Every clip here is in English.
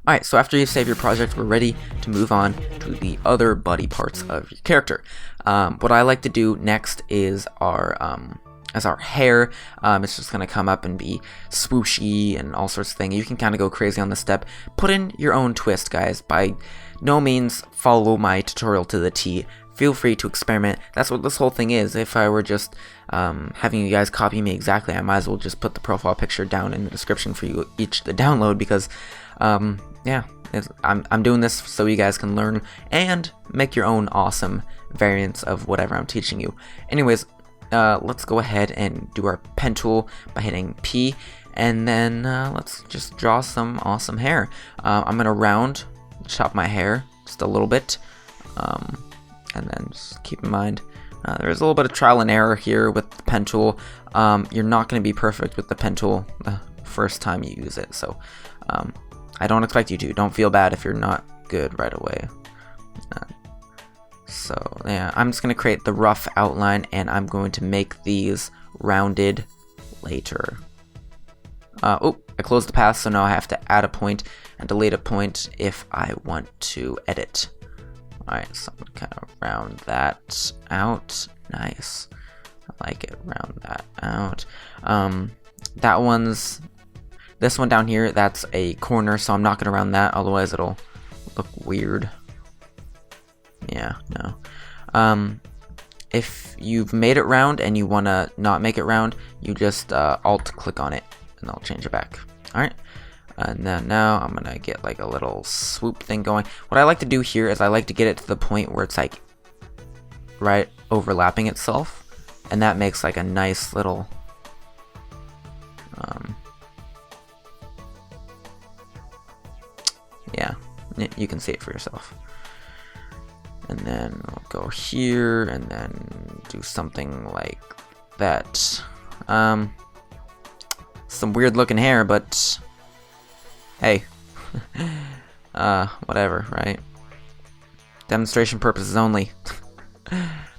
Alright, so after you save your project, we're ready to move on to the other body parts of your character. What I like to do next is our hair. It's just going to come up and be swooshy and all sorts of things. You can kind of go crazy on this step. Put in your own twist, guys. By no means follow my tutorial to the T. Feel free to experiment. That's what this whole thing is. If I were just having you guys copy me exactly, I might as well just put the profile picture down in the description for you each to download, because yeah, I'm doing this so you guys can learn and make your own awesome variants of whatever I'm teaching you. Anyways, let's go ahead and do our pen tool by hitting P, and then let's just draw some awesome hair. I'm gonna round chop my hair just a little bit, and then just keep in mind there's a little bit of trial and error here with the pen tool. You're not going to be perfect with the pen tool the first time you use it, so I don't expect you to. Don't feel bad if you're not good right away. So yeah, I'm just going to create the rough outline, and I'm going to make these rounded later. Oh, I closed the path, so now I have to add a point and delete a point if I want to edit. Alright, so I'm going to kind of round that out. Nice. I like it. Round that out. This one down here, that's a corner, so I'm not going to round that, otherwise it'll look weird. Yeah, no. If you've made it round and you want to not make it round, you just alt-click on it, and I'll change it back. Alright. And then now I'm gonna get like a little swoop thing going. What I like to do here is I like to get it to the point where it's like right overlapping itself, and that makes like a nice little yeah, you can see it for yourself. And then we'll go here and then do something like that. Some weird looking hair, but hey, whatever, right? Demonstration purposes only.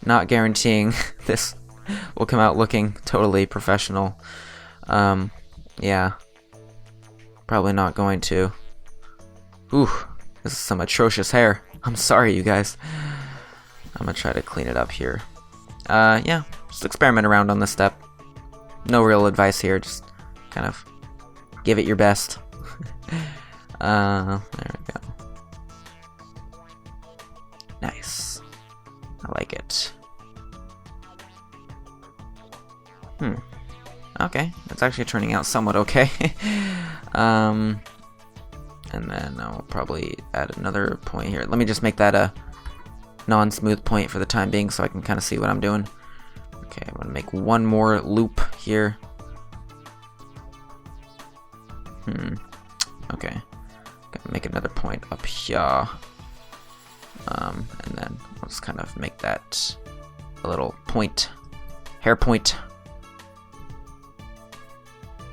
Not guaranteeing this will come out looking totally professional. Yeah, probably not going to. Ooh, this is some atrocious hair. I'm sorry, you guys. I'm gonna try to clean it up here. Yeah, just experiment around on this step. No real advice here, just kind of give it your best. There we go. Nice. I like it. Okay, it's actually turning out somewhat okay. And then I'll probably add another point here. Let me just make that a non-smooth point for the time being so I can kind of see what I'm doing. Okay, I'm gonna make one more loop here. Okay, gonna make another point up here. And then I'll just kind of make that a little point, hair point.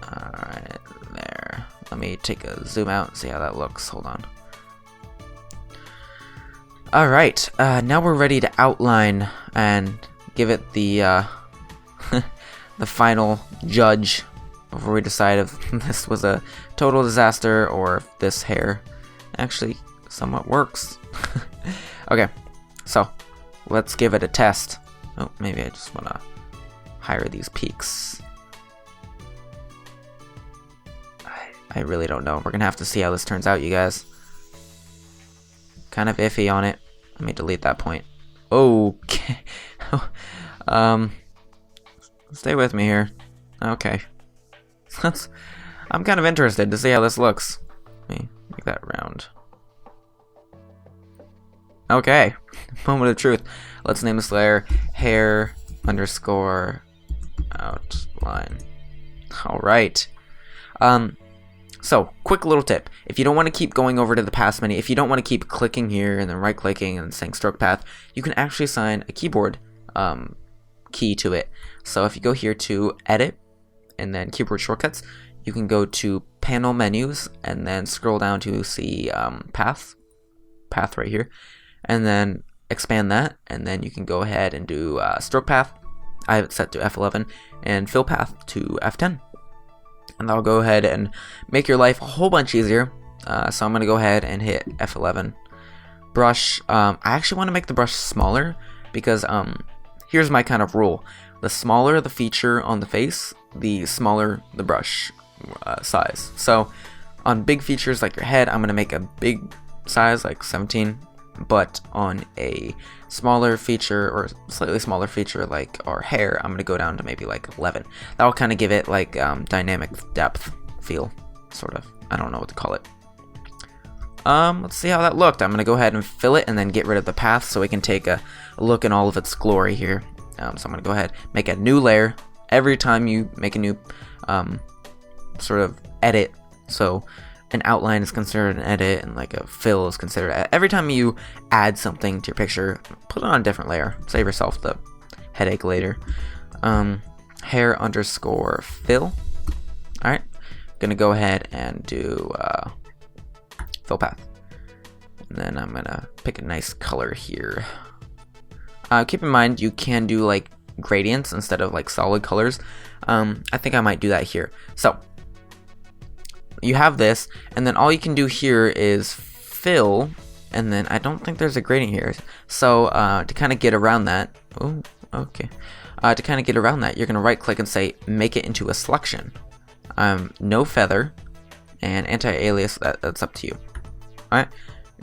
Alright, there. Let me take a zoom out and see how that looks. Hold on. Alright, now we're ready to outline and give it the the final judge before we decide if this was a total disaster or if this hair actually somewhat works. Okay, so let's give it a test. Oh, maybe I just want to hire these peaks. I really don't know. We're gonna have to see how this turns out, you guys. Kind of iffy on it. Let me delete that point. Okay. Stay with me here. Okay. I'm kind of interested to see how this looks. Let me make that round. Okay. Moment of truth. Let's name this layer hair underscore outline. Alright. So, quick little tip. If you don't want to keep going over to the path menu, if you don't want to keep clicking here and then right-clicking and saying stroke path, you can actually assign a keyboard key to it. So if you go here to edit and then keyboard shortcuts, you can go to panel menus and then scroll down to see path right here, and then expand that, and then you can go ahead and do stroke path. I have it set to F11 and fill path to F10. And that'll go ahead and make your life a whole bunch easier. So I'm gonna go ahead and hit F11. Brush. I actually want to make the brush smaller because here's my kind of rule: the smaller the feature on the face, the smaller the brush size. So on big features like your head, I'm gonna make a big size like 17, but on a smaller feature or slightly smaller feature like our hair, I'm gonna go down to maybe like 11. That'll kind of give it like dynamic depth feel, sort of. I don't know what to call it. Let's see how that looked. I'm gonna go ahead and fill it and then get rid of the path so we can take a look in all of its glory here. So I'm gonna go ahead, make a new layer every time you make a new sort of edit. So an outline is considered an edit, and like a fill is considered every time you add something to your picture. Put it on a different layer. Save yourself the headache later. Hair underscore fill. All right, gonna go ahead and do fill path, and then I'm gonna pick a nice color here. Keep in mind you can do like gradients instead of like solid colors. I think I might do that here. So you have this, and then all you can do here is fill, and then I don't think there's a gradient here. So to kind of get around that, to kind of get around that, you're gonna right click and say make it into a selection. No feather and anti-alias, that's up to you. Alright,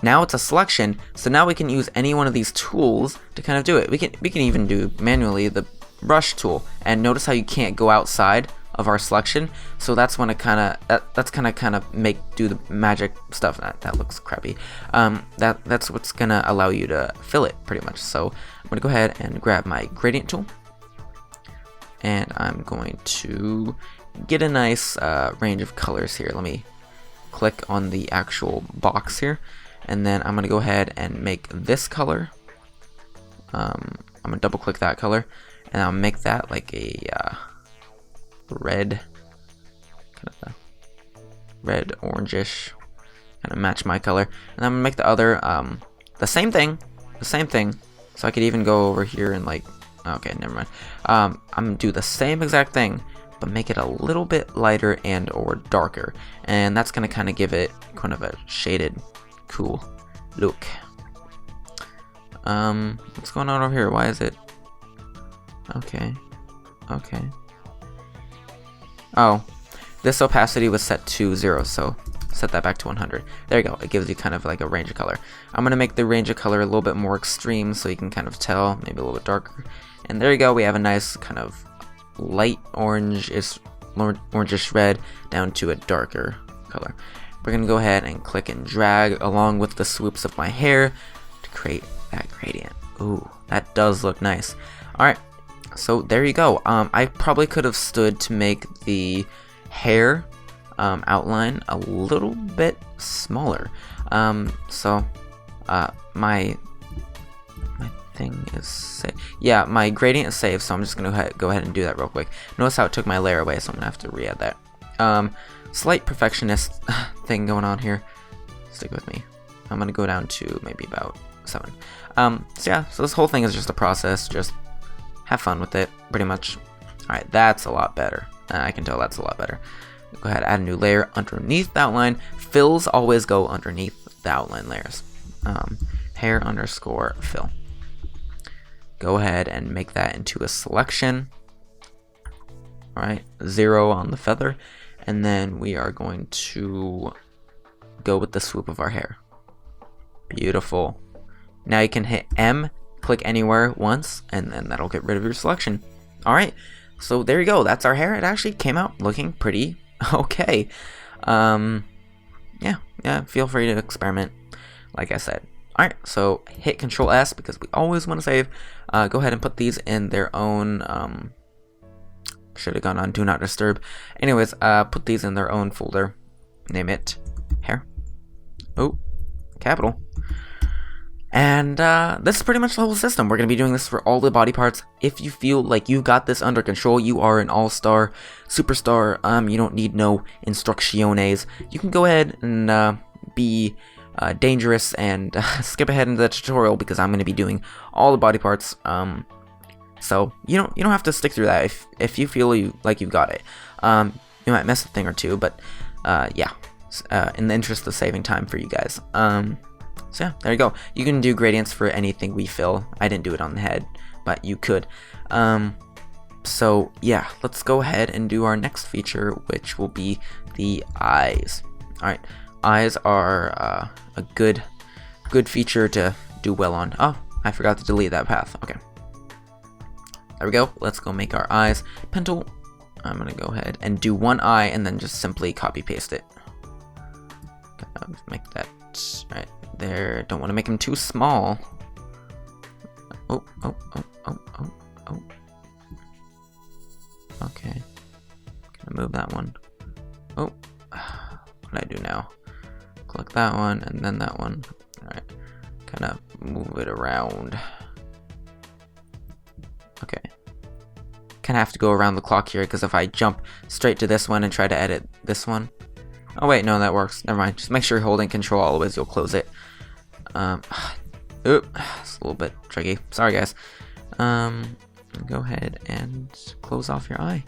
now it's a selection, so now we can use any one of these tools to kind of do it. We can even do manually the brush tool, and notice how you can't go outside of our selection. So that's when it kind of do the magic stuff. That looks crappy. That's what's gonna allow you to fill it pretty much. So I'm gonna go ahead and grab my gradient tool, and I'm going to get a nice range of colors here. Let me click on the actual box here, and then I'm gonna go ahead and make this color. I'm gonna double click that color, and I'll make that like a red, kind of red orangish, kind of match my color. And I'm gonna make the other the same thing. So I could even go over here and like, okay, never mind. I'm gonna do the same exact thing, but make it a little bit lighter and or darker, and that's gonna kind of give it kind of a shaded, cool look. What's going on over here? Why is it? Okay. Oh, this opacity was set to 0, so set that back to 100. There you go. It gives you kind of like a range of color. I'm gonna make the range of color a little bit more extreme so you can kind of tell, maybe a little bit darker. And there you go. We have a nice kind of light orangish red down to a darker color. We're gonna go ahead and click and drag along with the swoops of my hair to create that gradient. Ooh, that does look nice. All right, so there you go. I probably could have stood to make the hair outline a little bit smaller. My thing is saved. Yeah, my gradient is saved, so I'm just gonna go ahead and do that real quick. Notice how it took my layer away, so I'm gonna have to re-add that. Slight perfectionist thing going on here. Stick with me. I'm gonna go down to maybe about 7. So this whole thing is just a process. Just have fun with it, pretty much. All right, that's a lot better. I can tell that's a lot better. Go ahead, add a new layer underneath the outline. Fills always go underneath the outline layers. Hair underscore fill. Go ahead and make that into a selection. All right, 0 on the feather, and then we are going to go with the swoop of our hair. Beautiful. Now you can hit M, click anywhere once, and then that'll get rid of your selection. All right, so there you go. That's our hair. It actually came out looking pretty okay. Yeah, feel free to experiment, like I said. All right, so hit Control S because we always want to save. Go ahead and put these in their own, should have gone on Do Not Disturb. Anyways, put these in their own folder. Name it hair. Oh, capital. And this is pretty much the whole system. We're going to be doing this for all the body parts. If you feel like you got this under control, you are an all-star, superstar, you don't need no instrucciones. You can go ahead and be dangerous and skip ahead into the tutorial because I'm going to be doing all the body parts. So you don't have to stick through that if you feel like you've got it. You might miss a thing or two, but yeah. in the interest of saving time for you guys. So yeah, there you go. You can do gradients for anything we fill. I didn't do it on the head, but you could. So yeah, let's go ahead and do our next feature, which will be the eyes. Alright, eyes are a good feature to do well on. Oh, I forgot to delete that path. Okay. There we go. Let's go make our eyes. Pen tool. I'm gonna go ahead and do one eye and then just simply copy paste it. Make that right there. Don't want to make them too small. Oh. Okay. Gonna move that one. Oh. What do I do now? Click that one and then that one. Alright. Kind of move it around. Okay. Kind of have to go around the clock here because if I jump straight to this one and try to edit this one. Oh wait, no, that works. Never mind. Just make sure you're holding control always. You'll close it. It's a little bit tricky. Sorry, guys. Go ahead and close off your eye.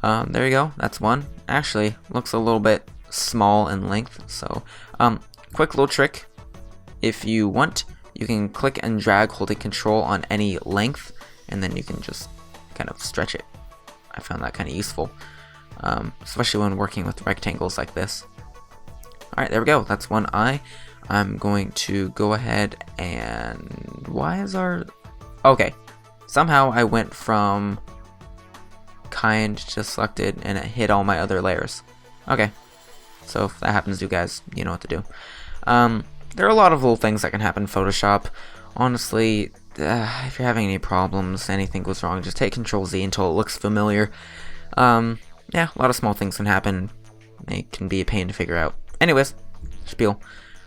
There you go. That's one. Actually, looks a little bit small in length. So, quick little trick. If you want, you can click and drag holding control on any length, and then you can just kind of stretch it. I found that kind of useful, especially when working with rectangles like this. Alright, there we go. That's one eye. I'm going to go ahead and... Why is our... Okay. Somehow I went from kind to selected and it hid all my other layers. Okay. So if that happens to you guys, you know what to do. There are a lot of little things that can happen in Photoshop. Honestly, if you're having any problems, anything goes wrong, just take Control Z until it looks familiar. Yeah, a lot of small things can happen. It can be a pain to figure out. Anyways, spiel.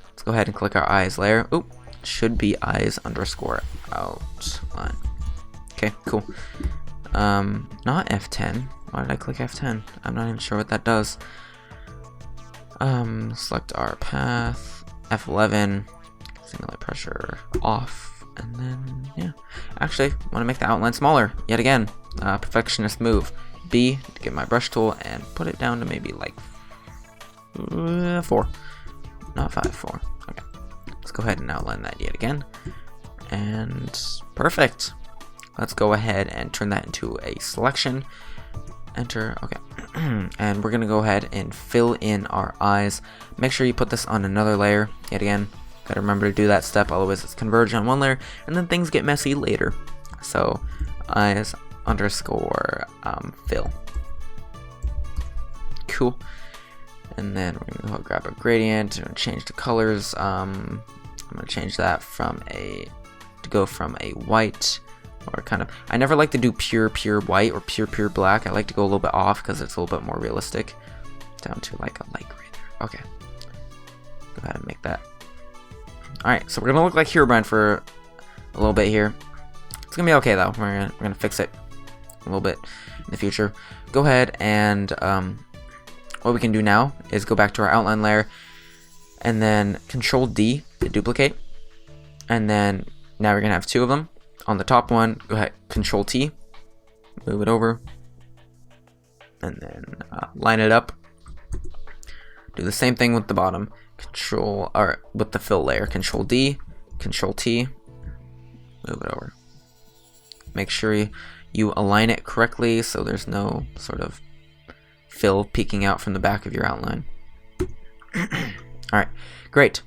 Let's go ahead and click our eyes layer. Oop, should be eyes underscore outline. Okay, cool. Not F10. Why did I click F10? I'm not even sure what that does. Select our path. F11. Simulate pressure off. And then, yeah. Actually, want to make the outline smaller. Yet again, perfectionist move. B to get my brush tool and put it down to maybe like 4. Not 5, 4. Okay. Let's go ahead and outline that yet again. And perfect. Let's go ahead and turn that into a selection. Enter. Okay. And we're going to go ahead and fill in our eyes. Make sure you put this on another layer. Yet again, got to remember to do that step. Otherwise, it's converge on one layer. And then things get messy later. So, eyes underscore fill. Cool. And then we're going to grab a gradient and change the colors. I'm going to change that from to go from a white, or kind of, I never like to do pure white or pure black. I like to go a little bit off because it's a little bit more realistic. Down to like a light gray there. Okay. Go ahead and make that. Alright, so we're going to look like Herobrine for a little bit here. It's going to be okay though. We're gonna fix it a little bit in the future. Go ahead and what we can do now is go back to our outline layer and then Control D to duplicate. And then now we're going to have 2 of them. On the top one, go ahead, Control T, move it over, and then line it up. Do the same thing with the bottom. With the fill layer, Control D, Control T, move it over. Make sure you align it correctly so there's no sort of fill peeking out from the back of your outline. Alright, great.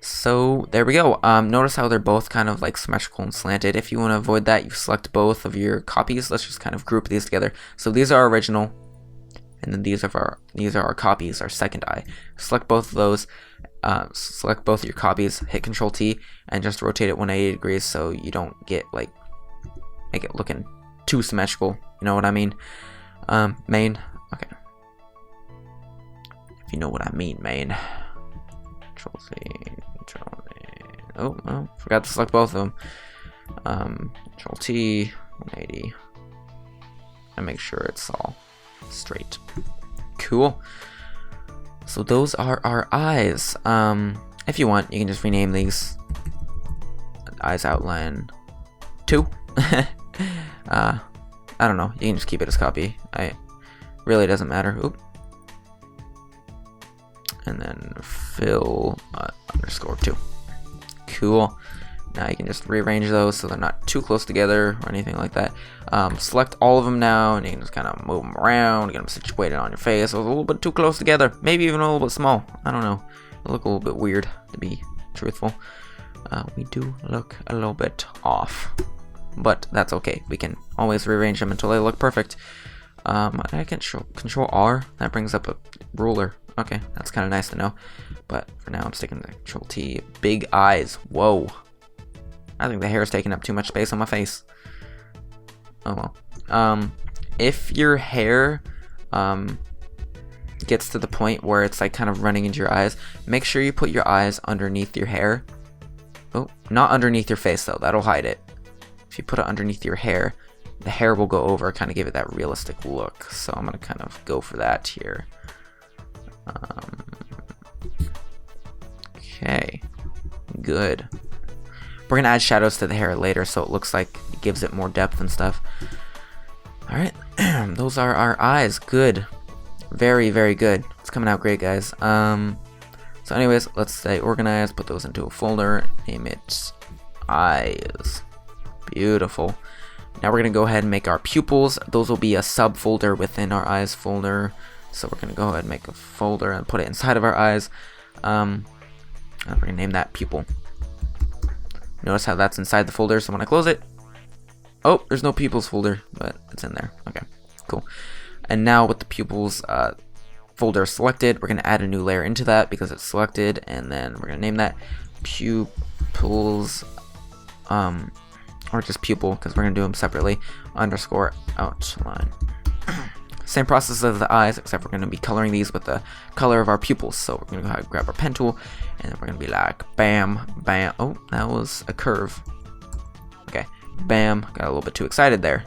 So there we go. Notice how they're both kind of like symmetrical and slanted. If you want to avoid that, you select both of your copies. Let's just kind of group these together. So these are our original, and then these are our copies, our second eye. Select both of those. Select both of your copies. Hit Control T and just rotate it 180 degrees so you don't get like make it looking too symmetrical. You know what I mean? Main. Okay. If you know what I mean, main. Control C, Control A. Oh, forgot to select both of them. Control T, 180. And make sure it's all straight. Cool. So those are our eyes. If you want, you can just rename these eyes outline 2. I don't know. You can just keep it as copy. Really doesn't matter. Oop. and then fill underscore 2. Cool. Now you can just rearrange those so they're not too close together or anything like that. Select all of them now, and you can just kind of move them around, get them situated on your face. So it's a little bit too close together, maybe even a little bit small. I don't know. They look a little bit weird, to be truthful. We do look a little bit off, but that's okay. We can always rearrange them until they look perfect. I can control R. That brings up a ruler. Okay, that's kind of nice to know. But for now, I'm sticking to Control T. Big eyes. Whoa. I think the hair is taking up too much space on my face. Oh well. If your hair gets to the point where it's like kind of running into your eyes, make sure you put your eyes underneath your hair. Oh, not underneath your face though. That'll hide it. If you put it underneath your hair, the hair will go over, kind of give it that realistic look. So I'm gonna kind of go for that here. Okay, good. We're gonna add shadows to the hair later, so it looks like it gives it more depth and stuff. All right, those are our eyes. Good, very, very good. It's coming out great, guys. So anyways, let's stay organized. Put those into a folder. Name it eyes. Beautiful. Now we're gonna go ahead and make our pupils. Those will be a subfolder within our eyes folder. So we're gonna go ahead and make a folder and put it inside of our eyes. And we're gonna name that pupil. Notice how that's inside the folder, so when I close it, oh, there's no pupils folder, but it's in there. Okay, cool. And now with the pupils folder selected, we're gonna add a new layer into that because it's selected, and then we're gonna name that pupils, or just pupil, because we're gonna do them separately, underscore outline. Same process as the eyes, except we're going to be coloring these with the color of our pupils. So we're going to go ahead and grab our pen tool, and then we're going to be like, bam, bam. Oh, that was a curve. Okay, bam. Got a little bit too excited there.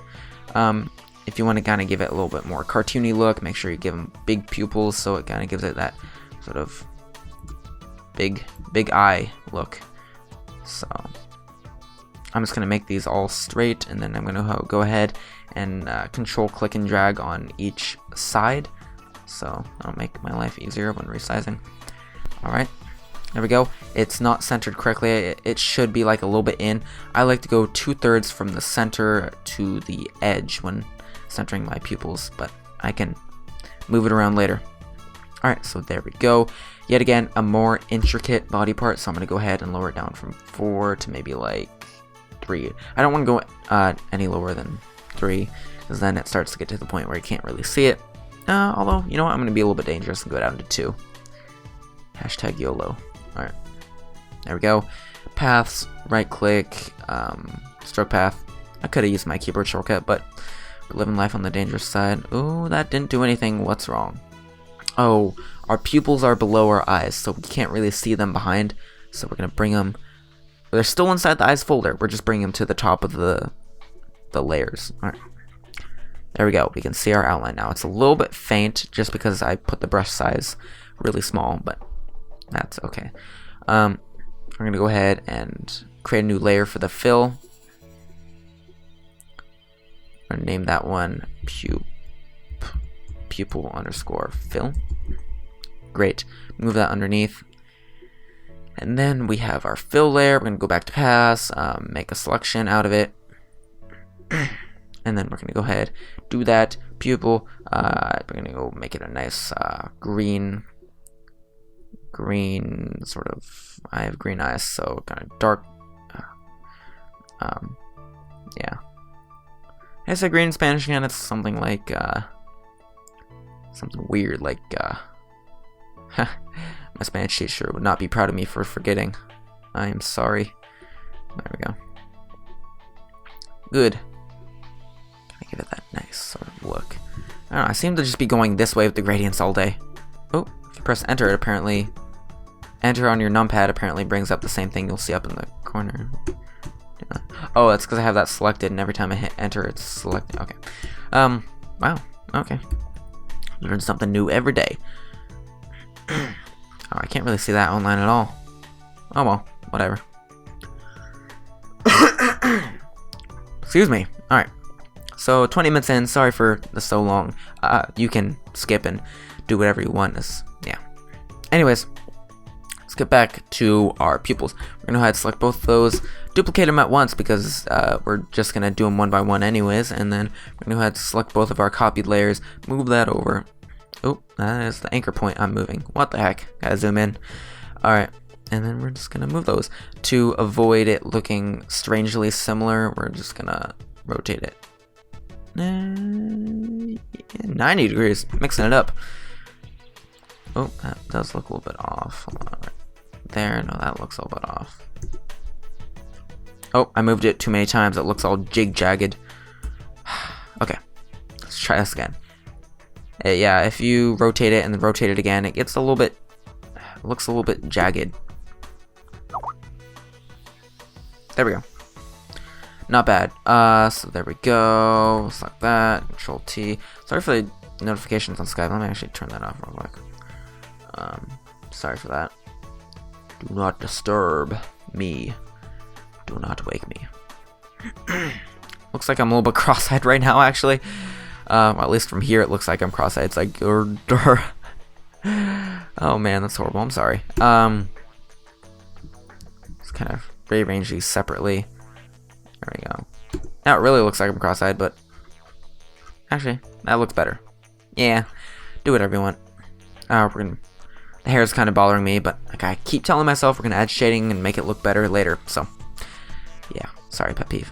If you want to kind of give it a little bit more cartoony look, make sure you give them big pupils, so it kind of gives it that sort of big eye look. So I'm just going to make these all straight, and then I'm going to go ahead and control click and drag on each side, so that'll make my life easier when resizing. Alright, there we go. It's not centered correctly. It should be like a little bit in. I like to go 2/3 from the center to the edge when centering my pupils, but I can move it around later. Alright, so there we go. Yet again, a more intricate body part, so I'm going to go ahead and lower it down from 4 to maybe like 3. I don't want to go any lower than 3, because then it starts to get to the point where you can't really see it. Although, you know what, I'm going to be a little bit dangerous and go down to 2. Hashtag YOLO. Alright, there we go. Paths, right click, stroke path. I could have used my keyboard shortcut, but we're living life on the dangerous side. Ooh, that didn't do anything. What's wrong? Oh, our pupils are below our eyes, so we can't really see them behind. So we're going to bring them. They're still inside the eyes folder. We're just bringing them to the top of the layers. All right. There we go. We can see our outline now. It's a little bit faint just because I put the brush size really small, but that's okay. We're going to go ahead and create a new layer for the fill. I'm going to name that one pupil underscore fill. Great. Move that underneath. And then we have our fill layer. We're going to go back to pass, make a selection out of it. And then we're going to go ahead, do that pupil. We're going to go make it a nice green sort of. I have green eyes, so kind of dark. Yeah. I say green in Spanish again. It's something like something weird, like my Spanish teacher would not be proud of me for forgetting. I am sorry. There we go. Good. Give it that nice sort of look. I don't know, I seem to just be going this way with the gradients all day. Oh, if you press enter, it apparently... Enter on your numpad apparently brings up the same thing you'll see up in the corner. Oh, that's because I have that selected, and every time I hit enter, it's selected. Okay. Wow. Okay. Learn something new every day. Oh, I can't really see that online at all. Oh well, whatever. Excuse me. Alright. So 20 minutes in, sorry for the so long. You can skip and do whatever you want. Yeah. Anyways, let's get back to our pupils. We're gonna go ahead and select both of those, duplicate them at once because we're just gonna do them one by one anyways, and then we're gonna go ahead and select both of our copied layers, move that over. Oh, that is the anchor point I'm moving. What the heck? Gotta zoom in. Alright, and then we're just gonna move those. To avoid it looking strangely similar, we're just gonna rotate it 90 degrees, mixing it up. Oh, that does look a little bit off. Hold on, right there. No, that looks a little bit off. Oh, I moved it too many times. It looks all jig-jagged. Okay, let's try this again. Yeah, if you rotate it and then rotate it again, it gets a little bit, looks a little bit jagged. There we go. Not bad. So there we go. Select that. Control T. Sorry for the notifications on Skype. Let me actually turn that off real quick. Sorry for that. Do not disturb me. Do not wake me. Looks like I'm a little bit cross-eyed right now, actually. At least from here, it looks like I'm cross-eyed. It's like, oh man, that's horrible. I'm sorry. Let's kind of rearrange these separately. There we go. Now it really looks like I'm cross-eyed, but actually, that looks better. Yeah, do whatever you want. The hair is kind of bothering me, but like I keep telling myself we're gonna add shading and make it look better later. So, yeah, sorry, pet peeve.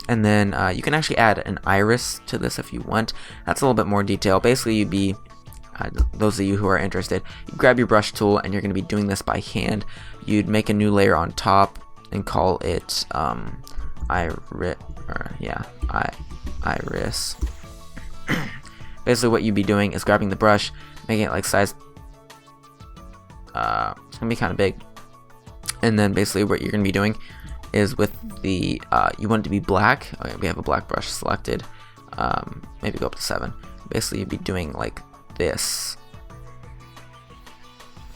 And then you can actually add an iris to this if you want. That's a little bit more detail. Basically, you'd be, those of you who are interested, you grab your brush tool and you're going to be doing this by hand. You'd make a new layer on top and call it iris. Basically, what you'd be doing is grabbing the brush, making it like size. It's going to be kind of big. And then basically what you're going to be doing is with the you want it to be black. Okay, we have a black brush selected. Maybe go up to 7. Basically, you'd be doing like this,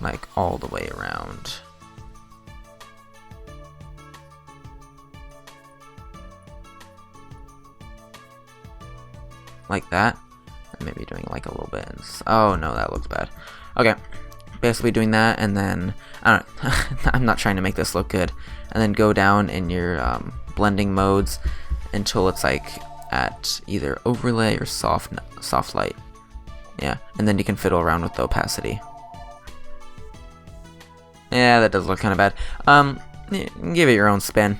like all the way around. Like that. And maybe doing like a little bit. Oh no, that looks bad. Okay. Basically doing that, and then I don't know, I'm not trying to make this look good, and then go down in your blending modes until it's like at either overlay or soft light. Yeah, and then you can fiddle around with the opacity. Yeah, that does look kind of bad. Give it your own spin.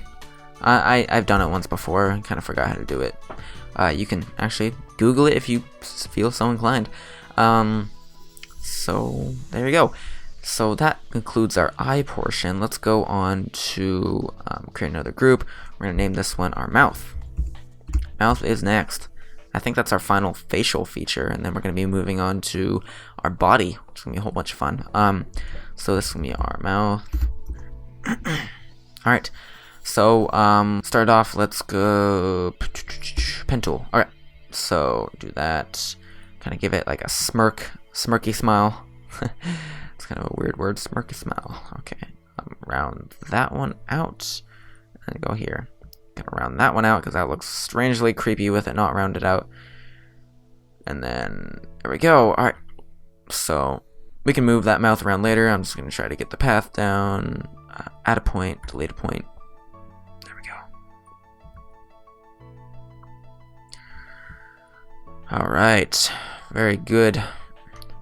I've done it once before and kind of forgot how to do it. You can actually Google it if you feel so inclined. So there you go. So that concludes our eye portion. Let's go on to create another group. We're going to name this one our mouth. Mouth is next. I think that's our final facial feature, and then we're going to be moving on to our body, which is going to be a whole bunch of fun. So this is going to be our mouth. Alright, so start off, let's go pen tool. Alright, so do that. Kind of give it like a smirky smile. It's kind of a weird word, smirky smile. Okay, round that one out and go here. Gonna round that one out because that looks strangely creepy with it not rounded out. And then there we go. Alright, so we can move that mouth around later. I'm just gonna try to get the path down, add a point, delete a point. There we go. Alright, very good.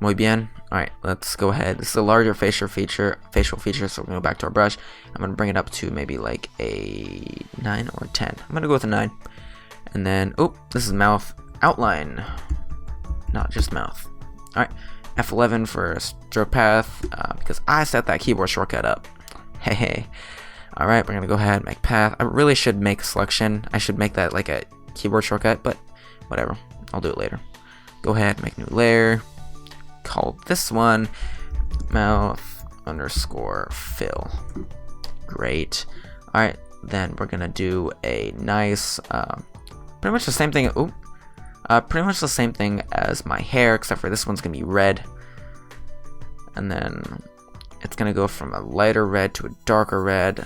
Muy bien. Alright, let's go ahead. This is a larger facial feature, so we're gonna go back to our brush. I'm gonna bring it up to maybe like a 9 or 10. I'm gonna go with a 9. And then, oh, this is mouth outline, not just mouth. Alright, F11 for stroke path, because I set that keyboard shortcut up. Hey. Alright, we're gonna go ahead and make path. I really should make selection. I should make that like a keyboard shortcut, but whatever. I'll do it later. Go ahead, make new layer. Call this one mouth underscore fill. Great. Alright, then we're gonna do a nice pretty much the same thing. Pretty much the same thing as my hair, except for this one's gonna be red. And then it's gonna go from a lighter red to a darker red.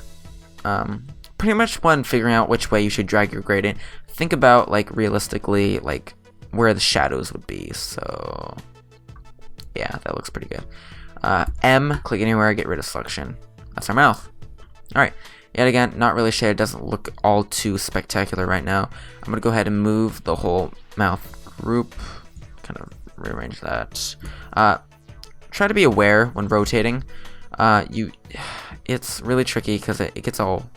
Pretty much when figuring out which way you should drag your gradient, think about like realistically like where the shadows would be. So yeah, that looks pretty good. M, click anywhere, get rid of selection. That's our mouth. Alright, yet again, not really shaded, doesn't look all too spectacular right now. I'm going to go ahead and move the whole mouth group, kind of rearrange that. Try to be aware when rotating. It's really tricky because it gets all,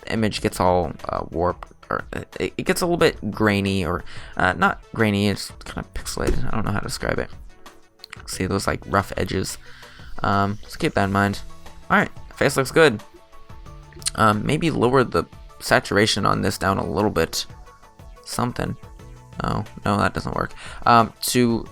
the image gets all warped, or it gets a little bit grainy, or not grainy, it's kind of pixelated. I don't know how to describe it. See those like rough edges. Just keep that in mind. Alright, face looks good. Maybe lower the saturation on this down a little bit. Something. Oh, no, that doesn't work. To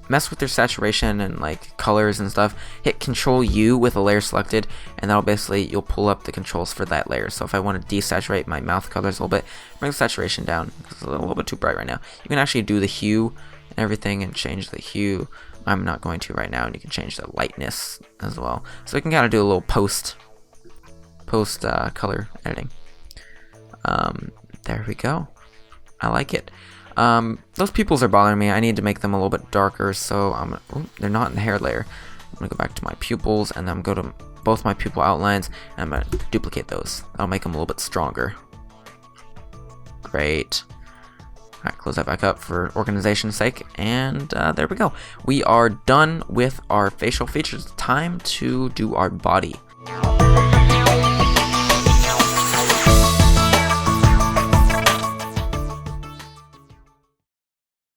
mess with your saturation and like colors and stuff, hit Control U with a layer selected, and that'll basically, you'll pull up the controls for that layer. So if I want to desaturate my mouth colors a little bit, bring the saturation down. It's a little bit too bright right now. You can actually do the hue and everything and change the hue. I'm not going to right now, and you can change the lightness as well. So we can kind of do a little post color editing. There we go. I like it. Those pupils are bothering me. I need to make them a little bit darker, so they're not in the hair layer. I'm gonna go back to my pupils, and then I'm go to both my pupil outlines, and I'm gonna duplicate those. That'll make them a little bit stronger. Great. Alright, close that back up for organization's sake, and there we go. We are done with our facial features. Time to do our body.